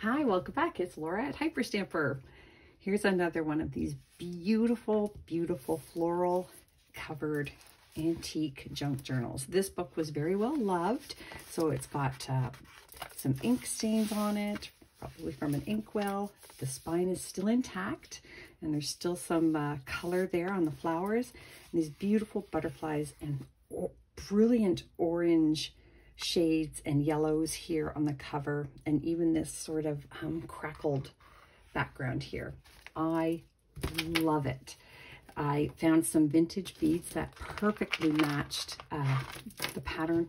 Hi, welcome back. It's Laura at Hyperstamper. Here's another one of these beautiful, beautiful floral covered antique junk journals. This book was very well loved. So it's got some ink stains on it, probably from an inkwell. The spine is still intact and there's still some color there on the flowers. And these beautiful butterflies and brilliant orange shades and yellows here on the cover, and even this sort of crackled background here. I love it. I found some vintage beads that perfectly matched the pattern.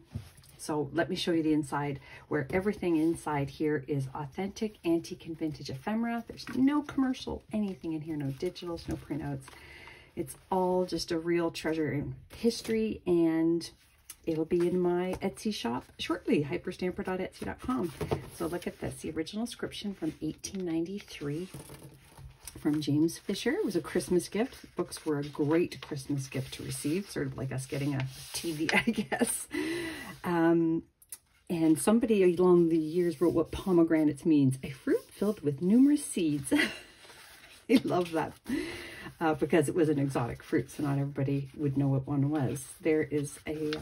So let me show you the inside, where everything inside here is authentic antique and vintage ephemera. There's no commercial anything in here, no digitals, no printouts. It's all just a real treasure in history, and it'll be in my Etsy shop shortly, hyperstamper.etsy.com. So look at this, the original inscription from 1893 from James Fisher. It was a Christmas gift. Books were a great Christmas gift to receive, sort of like us getting a TV, I guess. And somebody along the years wrote what pomegranates means, a fruit filled with numerous seeds. I love that. Because it was an exotic fruit, so not everybody would know what one was. There is a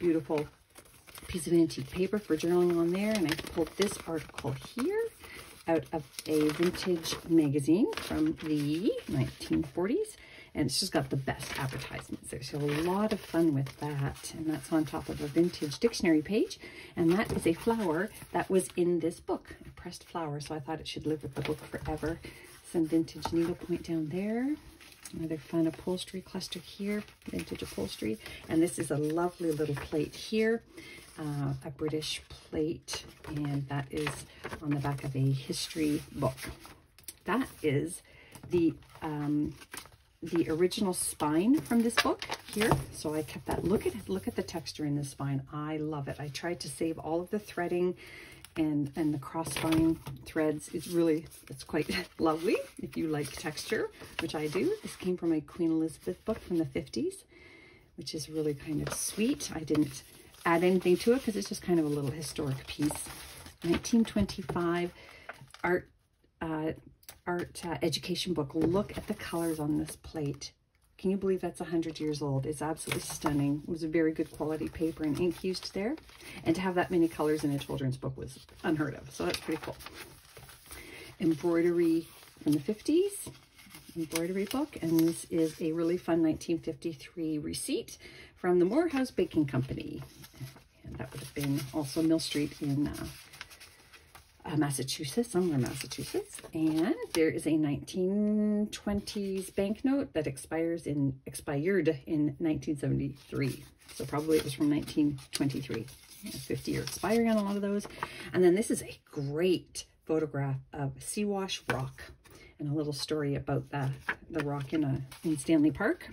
beautiful piece of antique paper for journaling on there, and I pulled this article here out of a vintage magazine from the 1940s, and it's just got the best advertisements there, so a lot of fun with that. And that's on top of a vintage dictionary page, and that is a flower that was in this book, a pressed flower, so I thought it should live with the book forever. Some vintage needlepoint down there. Another fun upholstery cluster here, vintage upholstery. And this is a lovely little plate here, a British plate, and that is on the back of a history book. That is the original spine from this book here. So I kept that. Look at the texture in this spine. I love it. I tried to save all of the threading and the cross spine threads. It's quite lovely if you like texture, which I do. This came from a Queen Elizabeth book from the 50s, which is really kind of sweet. I didn't add anything to it because it's just kind of a little historic piece. 1925 art education book. Look at the colors on this plate. Can you believe that's 100 years old? It's absolutely stunning. It was a very good quality paper and ink used there. And to have that many colors in a children's book was unheard of. So that's pretty cool. Embroidery from the 50s, embroidery book. And this is a really fun 1953 receipt from the Morehouse Baking Company. And that would have been also Mill Street in Massachusetts, somewhere in Massachusetts. And there is a 1920s banknote that expired in 1973. So probably it was from 1923. 50-year expiry on a lot of those. And then this is a great photograph of Seawash Rock and a little story about the rock in Stanley Park.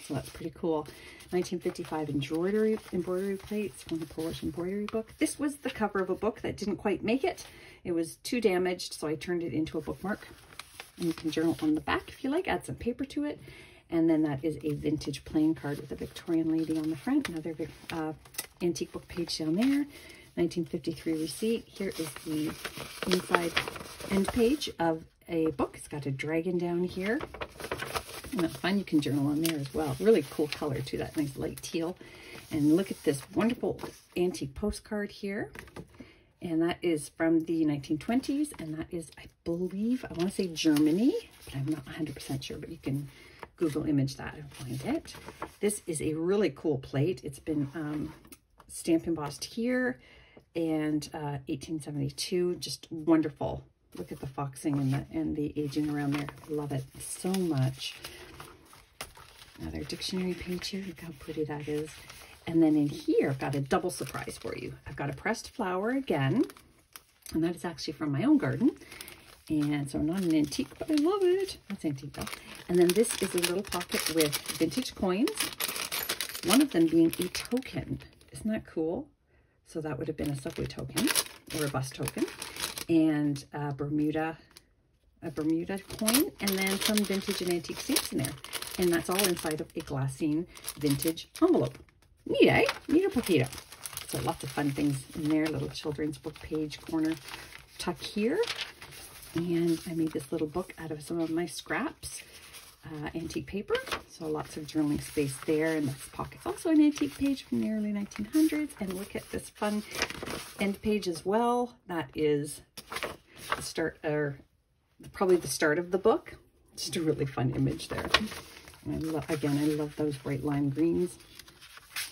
So that's pretty cool. 1955 embroidery plates from the Polish embroidery book. This was the cover of a book that didn't quite make it. It was too damaged, so I turned it into a bookmark. And you can journal on the back if you like, add some paper to it. And then that is a vintage playing card with a Victorian lady on the front. Another antique book page down there. 1953 receipt. Here is the inside end page of a book. It's got a dragon down here. And that's fun. You can journal on there as well. Really cool color too, that nice light teal. And look at this wonderful antique postcard here. And that is from the 1920s. And that is, I believe, I want to say Germany, but I'm not 100% sure, but you can Google image that and find it. This is a really cool plate. It's been stamp embossed here, and 1872, just wonderful. Look at the foxing and the aging around there. Love it so much. Another dictionary page here. Look how pretty that is. And then in here, I've got a double surprise for you. I've got a pressed flower again, and that is actually from my own garden. And so not an antique, but I love it. That's antique though. And then this is a little pocket with vintage coins, one of them being a token. Isn't that cool? So that would have been a subway token or a bus token, and a Bermuda coin, and then some vintage and antique stamps in there. And that's all inside of a glassine vintage envelope. Neat, eh? Neat or potato. So lots of fun things in there. Little children's book page corner tuck here. And I made this little book out of some of my scraps, antique paper. So lots of journaling space there. And this pocket's also an antique page from the early 1900s. And look at this fun end page as well. That is the start, or probably the start of the book. Just a really fun image there. And I love those bright lime greens.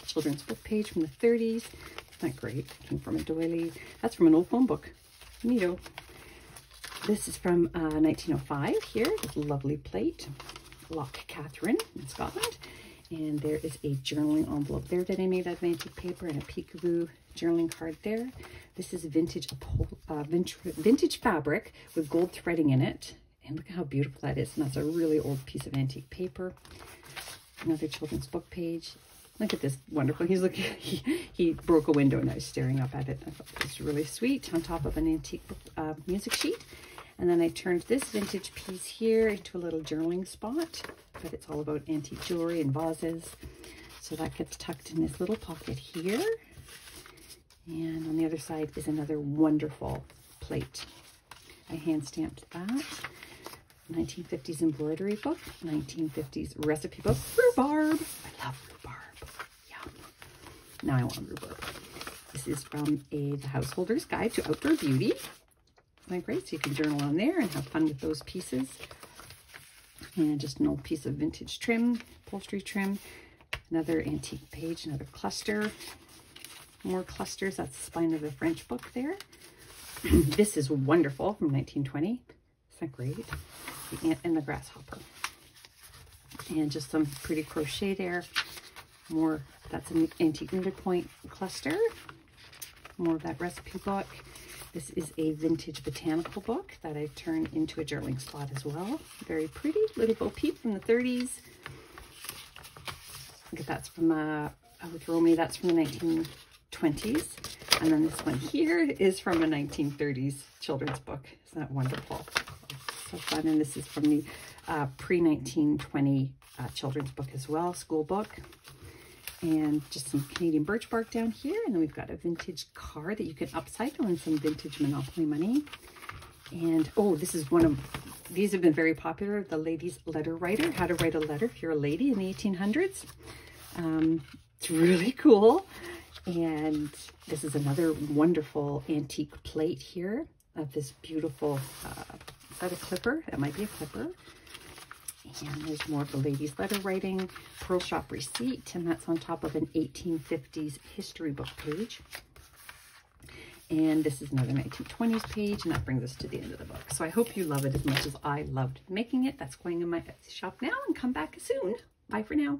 Children's book page from the 30s. Isn't that great? Came from a doily. That's from an old phone book. Neato. This is from 1905 here. This lovely plate. Loch Catherine in Scotland. And there is a journaling envelope there that I made out of antique paper and a peekaboo journaling card there. This is vintage fabric with gold threading in it. And look at how beautiful that is. And that's a really old piece of antique paper. Another children's book page. Look at this wonderful. He's looking. He broke a window and I was staring up at it. I thought it was really sweet on top of an antique music sheet. And then I turned this vintage piece here into a little journaling spot. But it's all about antique jewelry and vases. So that gets tucked in this little pocket here. And on the other side is another wonderful plate. I hand stamped that. 1950s embroidery book, 1950s recipe book, rhubarb. I love rhubarb. Yum. Now I want rhubarb. This is from the Householder's Guide to Outdoor Beauty. Isn't that great? So you can journal on there and have fun with those pieces. And just an old piece of vintage trim, upholstery trim. Another antique page, another cluster. More clusters. That's the spine of the French book there. This is wonderful from 1920. Isn't that great? The Ant and the Grasshopper. And just some pretty crochet there. More, that's an antique needlepoint cluster. More of that recipe book. This is a vintage botanical book that I turned into a journaling spot as well. Very pretty. Little Bo Peep from the 30s. Look at that's from, with Romy, that's from the 1920s. And then this one here is from a 1930s children's book. Isn't that wonderful? So fun. And this is from the pre-1920 children's book as well, school book. And just some Canadian birch bark down here. And then we've got a vintage card that you can upcycle and some vintage Monopoly money. And oh, this is one of, these have been very popular, the Ladies Letter Writer, how to write a letter if you're a lady in the 1800s. It's really cool. And this is another wonderful antique plate here of this beautiful, is that a clipper? That might be a clipper. And there's more of the ladies' letter writing, Pearl Shop receipt, and that's on top of an 1850s history book page. And this is another 1920s page, and that brings us to the end of the book. So I hope you love it as much as I loved making it. That's going in my Etsy shop now, and come back soon. Bye for now.